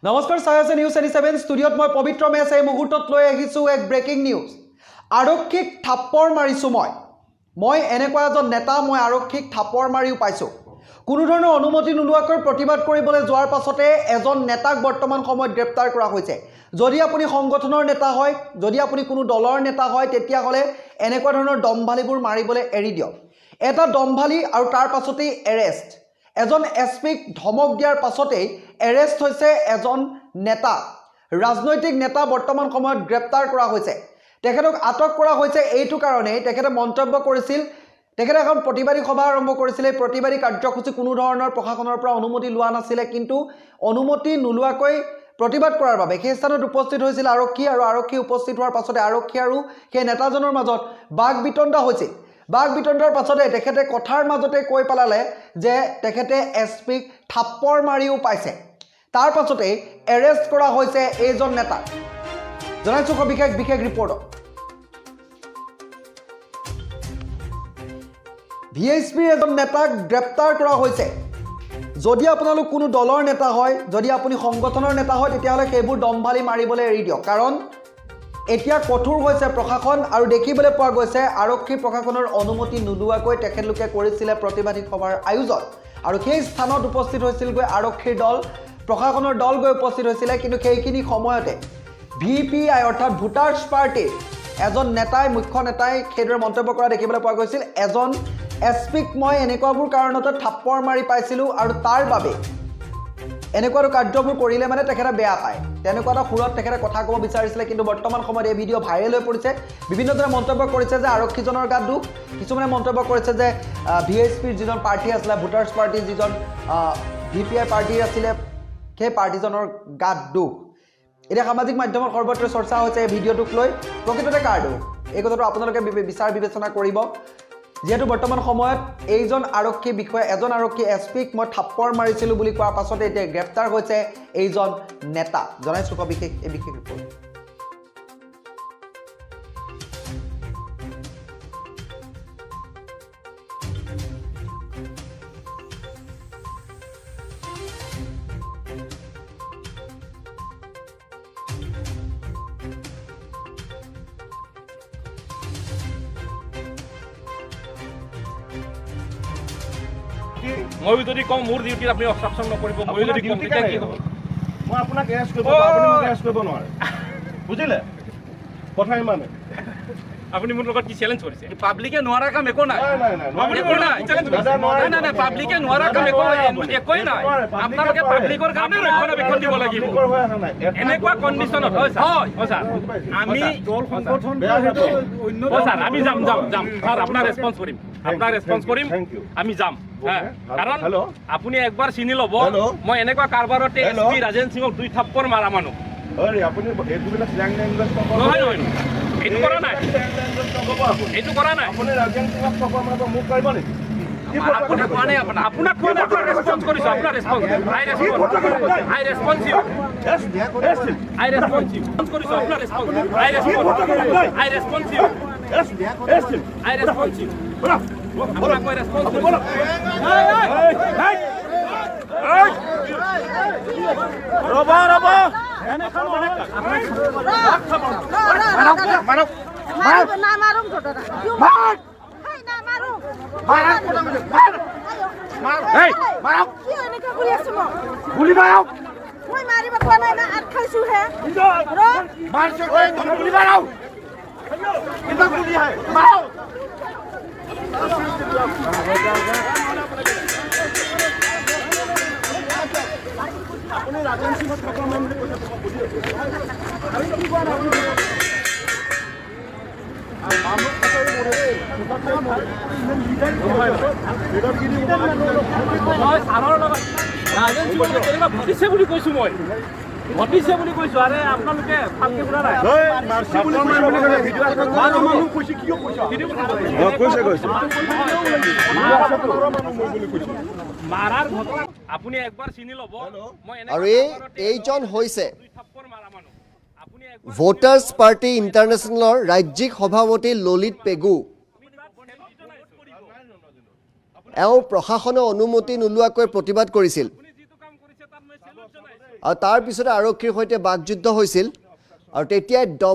নমস্কাৰ চাই আছে newsne7 ষ্টুডিঅ'ত মই পবিত্ৰ মেছ এই মুহূৰ্তত লৈ আহিছোঁ এক ব্ৰেকিং নিউজ আৰক্ষীক থাপ্পৰ মাৰিছোঁ মই এনেকুৱা এজন নেতা মই আৰক্ষীক থাপ্পৰ মাৰিও পাইছোঁ কোনো ধৰণৰ অনুমতি নোলোৱাকৈ প্ৰতিবাদ কৰিবলৈ যোৱাৰ পাছতে এজন নেতাক বৰ্তমান সময়ত গ্ৰেপ্তাৰ কৰা হৈছে যদি আপুনি সংগঠনৰ নেতা হয় যদি আপুনি কোনো দলৰ নেতা হয় তেতিয়া হলে এনেকুৱা ধৰণৰ দমভালিবোৰ মাৰিবলৈ এৰি দিয়ক এটা দমভালি আৰু তাৰ পাছতেই এৰেষ্ট এজন এছপিক ধমক দিয়াৰ পাছতেই এৰেষ্ট হৈছে এজন নেতা ৰাজনৈতিক নেতা বৰ্তমান সময়ত গ্ৰেপ্তাৰ কৰা হৈছে তেখেতক আটক কৰা হৈছে এইটো কাৰণে তেখেতে মন্তব্য কৰিছিল তেখেতে এখন প্ৰতিবাদী সভা আৰম্ভ কৰিছিল এই প্ৰতিবাদী কাৰ্যসূচী কোনো ধৰণৰ প্ৰশাসনৰ পৰা অনুমতি লোৱা নাছিল কিন্তু অনুমতি নোলোৱাকৈ প্ৰতিবাদ কৰাৰ বাবে সেই স্থানত উপস্থিত হৈছিল আৰক্ষী আৰু আৰক্ষী উপস্থিত হোৱাৰ পাছতে আৰক্ষী আৰু সেই নেতাজনৰ মাজত বাক বিতণ্ডা হৈছিল বাক বিতণ্ডাৰ পাছতে তেখেতে কথাৰ মাজতে কৈ পেলালে যে তেখেতে এছপিক থাপ্পৰ মাৰিও পাইছে তাৰ পাছতে এৰেষ্ট কৰা হৈছে এইজন নেতা জনাইছো বিশেষ ৰিপৰ্ট ভিএইচপিৰ এজন নেতাক গ্ৰেপ্তাৰ কৰা হৈছে যদি আপোনালোক কোনো দলৰ নেতা হয় যদি আপুনি সংগঠনৰ নেতা হয় তেতিয়াহ'লে সেইবোৰ দমভালি মাৰিবলৈ এৰি দিয়ক কাৰণ এতিয়া কঠোৰ হৈছে প্ৰশাসন আৰু দেখিবলৈ পোৱা গৈছে আৰক্ষী প্ৰশাসনৰ অনুমতি নোলোৱাকৈ তেখেতলোকে কৰিছিলে প্ৰতিবাদী সভাৰ আয়োজন আৰু সেই স্থানত উপস্থিত হৈছিল গৈ আৰক্ষীৰ দল প্ৰশাসনৰ দল গৈ উপস্থিত হৈছিলে কিন্তু সেইখিনি সময়তে ভিপিআই অৰ্থাৎ ভোটাৰ্ছ পাৰ্টিৰ এজন নেতাই মুখ্য নেতাই সেইদৰে মন্তব্য কৰা দেখিবলৈ পোৱা গৈছিল এজন এছপিক মই এনেকুৱাবোৰ কাৰণতে থাপ্পৰ মাৰি পাইছিলোঁ আৰু তাৰ বাবে এনেকুৱা কাৰ্যবোৰ কৰিলে মানে তেখেতে বেয়া পায় তেনেকুৱা এটা সুৰত তেখেতে কথা ক'ব বিচাৰিছিলে কিন্তু বৰ্তমান সময়ত এই ভিডিঅ' ভাইৰেল হৈ পৰিছে বিভিন্নজনে মন্তব্য কৰিছে যে আৰক্ষীজনৰ গাত দুখ কিছুমানে মন্তব্য কৰিছে যে ভিএইচপিৰ যিজন প্ৰাৰ্থী আছিলে ভোটাৰ্ছ পাৰ্টিৰ যিজন ভিপিআই পাৰ্টি আছিলে সেই পাৰ্টিজনৰ গাত দুখ এতিয়া সামাজিক মাধ্যমত সৰ্বত্ৰ চৰ্চা হৈছে এই ভিডিঅ'টোক লৈ প্ৰকৃততে কাৰ দুখ এই কথাটো আপোনালোকে বিচাৰ বিবেচনা কৰিব যেহেতু বৰ্তমান সময়ত এইজন আৰক্ষী বিষয়া এজন আৰক্ষী এছপিক মই থাপ্পৰ মাৰিছিলোঁ বুলি কোৱাৰ পাছতে এতিয়া গ্ৰেপ্তাৰ হৈছে এইজন নেতা জনাইছোঁ বিশেষ ৰিপৰ্ট মই যদি কম মোৰ ডিউটি আপুনি অবষ্ট্ৰাকচন নকৰিব মই যদি কম তেতিয়া কি হ'ব মই আপোনাক এৰেষ্ট কৰিব আপুনি মোক এৰেষ্ট কৰিব নোৱাৰে বুজিলে কথা ইমানে আপুনি মোৰ লগত কি চ্যালেঞ্জ কৰিছে পাব্লিকে নোৱাৰা কাম একো নাই আপুনি কোন নাই চ্যালেঞ্জ নাই পাব্লিকে নোৱাৰা কাম একোই নাই আপোনালোকে পাব্লিকৰ কাৰণে ৰক্ষণাবেক্ষণ দিব লাগিব এনেকুৱা কণ্ডিশ্যনত হয় স্যাৰ আমি দল সংগঠন স্যাৰ আমি যাম স্যাৰ আপোনাৰ ৰেছপন্স কৰিম আমি যাম কাৰণ আপুনি একবাৰ চিনি ল'ব মই এনেকুৱা কাৰবাৰতে এছপি ৰাজেন সিঙক দুই থাপ্পৰ মাৰা মানুহ আপুনি এইবিলাক ল্যাং ল্যাংগুৱেজ নহয় এইটো কৰা নাই আপুনি ৰাজেন সিঙক টকৰ মাৰিব মোক কৰিব নেকি আপোনাক কোৱা নাই আপোনাক ৰেছপন্স কৰিছোঁ আপোনাৰ ৰেছপন্স আই ৰেছপন্স কৰিছোঁ আপোনাৰ ৰেছপন্স আপোনাক মই ৰেছপন্স ৰ'ব গুলি মাৰক মই মাৰিব কোৱা নাই না আট খাইছো হে মাৰছে গুলি মাৰক কিন্তু গুলি হয় মাৰক আপুনি ৰাজেন সিঙক টকা মাৰিম বুলি কৈছে বুজি আৰু কি কোৱা নাই ঘটিছে বুলি কৈছোঁ মই আৰে আপোনালোকে ভালকে শুনা নাই মাৰাৰ ঘটনা আপুনি একবাৰ চিনি ল'ব আৰু এইজন হৈছে ভোটাৰ্ছ পাৰ্টি ইণ্টাৰনেশ্যনেলৰ ৰাজ্যিক সভাপতি ললিত পেগু এওঁ প্ৰশাসনৰ অনুমতি নোলোৱাকৈ প্ৰতিবাদ কৰিছিল আৰু তাৰ পিছতে আৰক্ষীৰ সৈতে বাকযুদ্ধ হৈছিল আৰু তেতিয়াই